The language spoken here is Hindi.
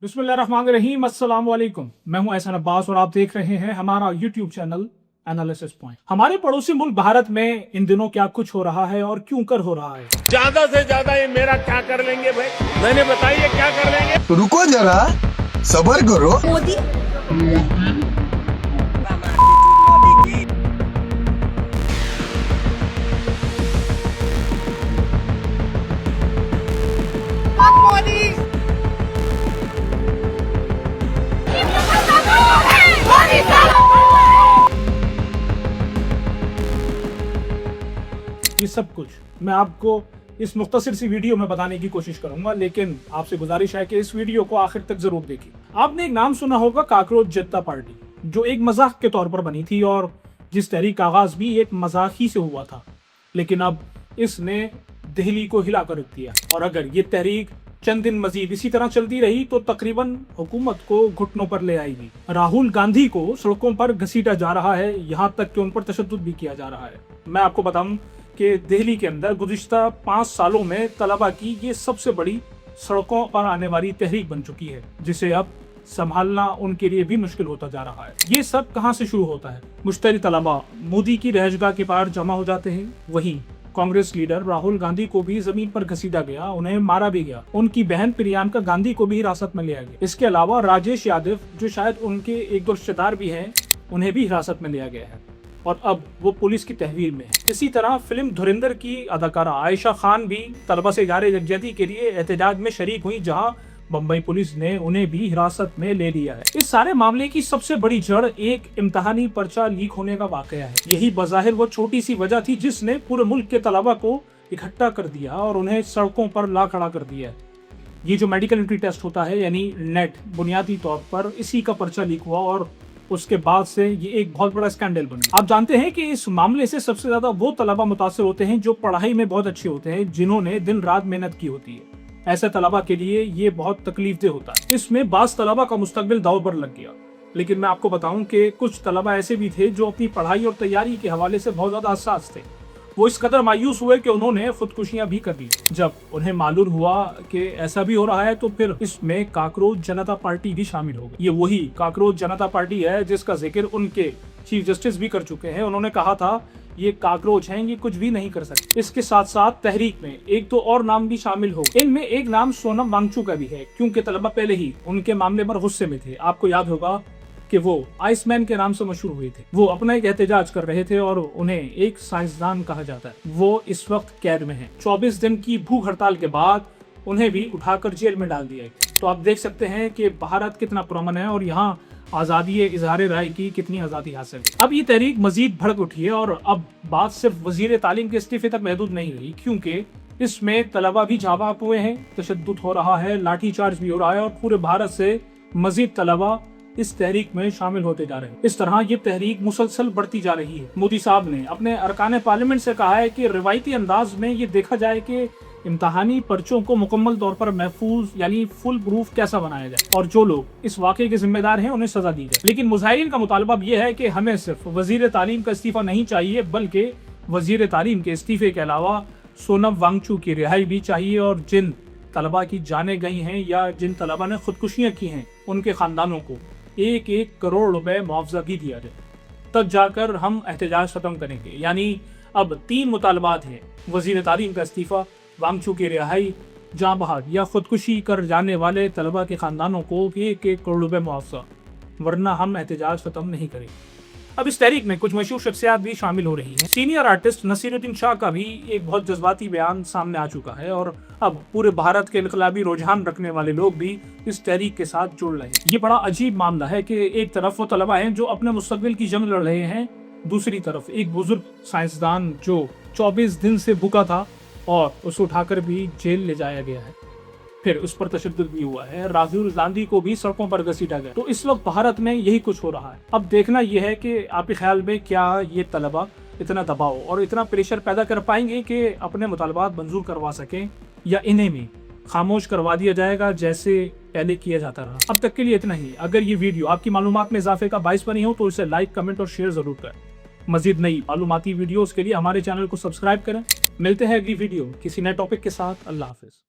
बिस्मिल्लाहिर्रहमानिर्रहीम, अस्सलाम वालेकुम। मैं हूं एहसान अब्बास और आप देख रहे हैं हमारा यूट्यूब चैनल एनालिसिस पॉइंट। हमारे पड़ोसी मुल्क भारत में इन दिनों क्या कुछ हो रहा है और क्यों कर हो रहा है। ज्यादा से ज्यादा ये मेरा क्या कर लेंगे भाई, मैंने बताइए क्या कर लेंगे। तो रुको जरा, सबर करो। मोदी ये सब कुछ मैं आपको इस मुख्तसर सी वीडियो में बताने की कोशिश करूंगा, लेकिन आपसे गुजारिश है कि इस वीडियो को आखिर तक जरूर देखिए। आपने एक नाम सुना होगा, काकरोच जनता पार्टी, जो एक मजाक के तौर पर बनी थी और जिस तहरीक का आगाज भी एक मजाक ही से हुआ था, लेकिन अब इसने दिल्ली को हिला कर रख दिया। और अगर ये तहरीक चंद दिन मजीद इसी तरह चलती रही तो तकरीबन हुकूमत को घुटनों पर ले आएगी। राहुल गांधी को सड़कों पर घसीटा जा रहा है, यहाँ तक कि उन पर तशद्दुद भी किया जा रहा है। मैं आपको बताऊं कि दिल्ली के अंदर गुज़िश्ता 5 सालों में तलबा की ये सबसे बड़ी सड़कों पर आने वाली तहरीक बन चुकी है, जिसे अब संभालना उनके लिए भी मुश्किल होता जा रहा है। ये सब कहां से शुरू होता है? मुश्तरी तलबा मोदी की रहजगाह के पार जमा हो जाते हैं। वहीं कांग्रेस लीडर राहुल गांधी को भी जमीन पर घसीटा गया, उन्हें मारा भी गया। उनकी बहन प्रियंका गांधी को भी हिरासत में लिया गया। इसके अलावा राजेश यादव, जो शायद उनके एक दो रिश्तेदार भी हैं, उन्हें भी हिरासत में लिया गया है और अब वो पुलिस की तहवील में है। इसी तरह फिल्म धुरंधर की अदाकारा आयशा खान भी तलबा से इज़हार यकजहती के लिए एहतजाज में शरीक हुई, जहां बम्बई पुलिस ने उन्हें भी हिरासत में ले लिया है। इस सारे मामले की सबसे बड़ी जड़ एक इम्तहानी पर्चा लीक होने का वाकया है। यही बज़ाहिर वो छोटी सी वजह थी जिसने पूरे मुल्क के तलबा को इकट्ठा कर दिया और उन्हें सड़कों पर ला खड़ा कर दिया। ये जो मेडिकल एंट्री टेस्ट होता है यानी नेट, बुनियादी तौर पर इसी का पर्चा लीक हुआ और उसके बाद से ये एक बहुत बड़ा स्कैंडल बना। आप जानते हैं कि इस मामले से सबसे ज्यादा वो तलबा मुतासिर होते हैं जो पढ़ाई में बहुत अच्छे होते हैं, जिन्होंने दिन रात मेहनत की होती है। ऐसे तलबा के लिए ये बहुत तकलीफदेह होता है। इसमें बास तलबा का मुस्तकबिल दाव पर लग गया। लेकिन मैं आपको बताऊं कि कुछ तलबा ऐसे भी थे जो अपनी पढ़ाई और तैयारी के हवाले से बहुत ज्यादा हसास थे। वो इस कदर मायूस हुए कि उन्होंने खुदकुशियां भी कर ली। जब उन्हें मालूम हुआ कि ऐसा भी हो रहा है तो फिर इसमें काकरोच जनता पार्टी भी शामिल हो गई। ये वही काकरोच जनता पार्टी है जिसका जिक्र उनके चीफ जस्टिस भी कर चुके हैं। उन्होंने कहा था ये काकरोच हैं, ये कुछ भी नहीं कर सकते। इसके साथ साथ तहरीक में एक तो और नाम भी शामिल हो। इनमें एक नाम सोनम वांगचुक का भी है, क्योंकि तलबा पहले ही उनके मामले पर गुस्से में थे। आपको याद होगा कि वो आइसमैन के नाम से मशहूर हुए थे। वो अपना एक एहतजाज कर रहे थे और उन्हें एक साइंसदान कहा जाता है। वो इस वक्त कैद में हैं। 24 दिन की भूख हड़ताल के बाद उन्हें भी उठाकर जेल में डाल दिया गया। तो आप देख सकते हैं कि भारत कितना पुरअमन है और यहाँ आज़ादी इज़हार राय की कितनी आज़ादी हासिल है। अब ये तहरीक मजीद भड़क उठी है और अब बात सिर्फ वजीर तालीम के इस्तीफे तक महदूद नहीं रही, क्योंकि इसमें तलबा भी झाबाक हुए हैं, तशद्दुद हो रहा है, लाठीचार्ज भी हो रहा है और पूरे भारत से मजीद तलबा इस तहरीक में शामिल होते जा रहे हैं। इस तरह ये तहरीक मुसलसल बढ़ती जा रही है। मोदी साहब ने अपने अरकान पार्लियामेंट से कहा है कि रिवायती अंदाज में ये देखा जाए कि इम्तहानी पर्चों को मुकम्मल तौर पर महफूज यानी फुल प्रूफ कैसा बनाया जाए और जो लोग इस वाक़े के जिम्मेदार हैं उन्हें सजा दी जाए। लेकिन मुजाहिरीन का मुतालबा ये है कि हमें सिर्फ वजीर तालीम का इस्तीफा नहीं चाहिए, बल्कि वजीर तालीम के इस्तीफे के अलावा सोनम वांगचुक की रिहाई भी चाहिए और जिन तलबा की जाने गई हैं या जिन तलबा ने खुदकुशियाँ की हैं उनके खानदानों को 1-1 करोड़ रुपए मुआवजा भी दिया जाए। तब जाकर हम एहतजाज खत्म करेंगे। यानी अब 3 मुतालबात हैं: वजीर तालीम का इस्तीफा, वांगचुक की रिहाई, जाँ बहक या खुदकुशी कर जाने वाले तलबा के खानदानों को 1-1 करोड़ रुपए मुआवजा, वरना हम एहतजाज खत्म नहीं करेंगे। अब इस तहरीक में कुछ मशहूर शख्सियात भी शामिल हो रही हैं। सीनियर आर्टिस्ट नसीरुद्दीन शाह का भी एक बहुत जज्बाती बयान सामने आ चुका है और अब पूरे भारत के इनकलाबी रुझान रखने वाले लोग भी इस तहरीक के साथ जुड़ रहे हैं। ये बड़ा अजीब मामला है कि एक तरफ वो तलबा हैं जो अपने मुस्तकबिल की जंग लड़ रहे हैं, दूसरी तरफ एक बुजुर्ग साइंसदान जो 24 दिन से भूखा था और उसे उठाकर भी जेल ले जाया गया है। फिर उस पर तशद्दुद भी हुआ है। राहुल गांधी को भी सड़कों पर घसीटा गया। तो इस वक्त भारत में यही कुछ हो रहा है। अब देखना यह है कि आपके ख्याल में क्या ये तलबा इतना दबाव और इतना प्रेशर पैदा कर पाएंगे कि अपने मुतालबात मंजूर करवा सकें, या इन्हें भी खामोश करवा दिया जाएगा जैसे पहले किया जाता रहा। अब तक के लिए इतना ही। अगर ये वीडियो आपकी मालूमात में इजाफे का बाइस बनी हो तो इसे लाइक, कमेंट और शेयर जरूर करें। मजीद नई मालूमाती वीडियोस के लिए हमारे चैनल को सब्सक्राइब करें। मिलते हैं अगली वीडियो किसी नए टॉपिक के साथ। अल्लाह हाफिज।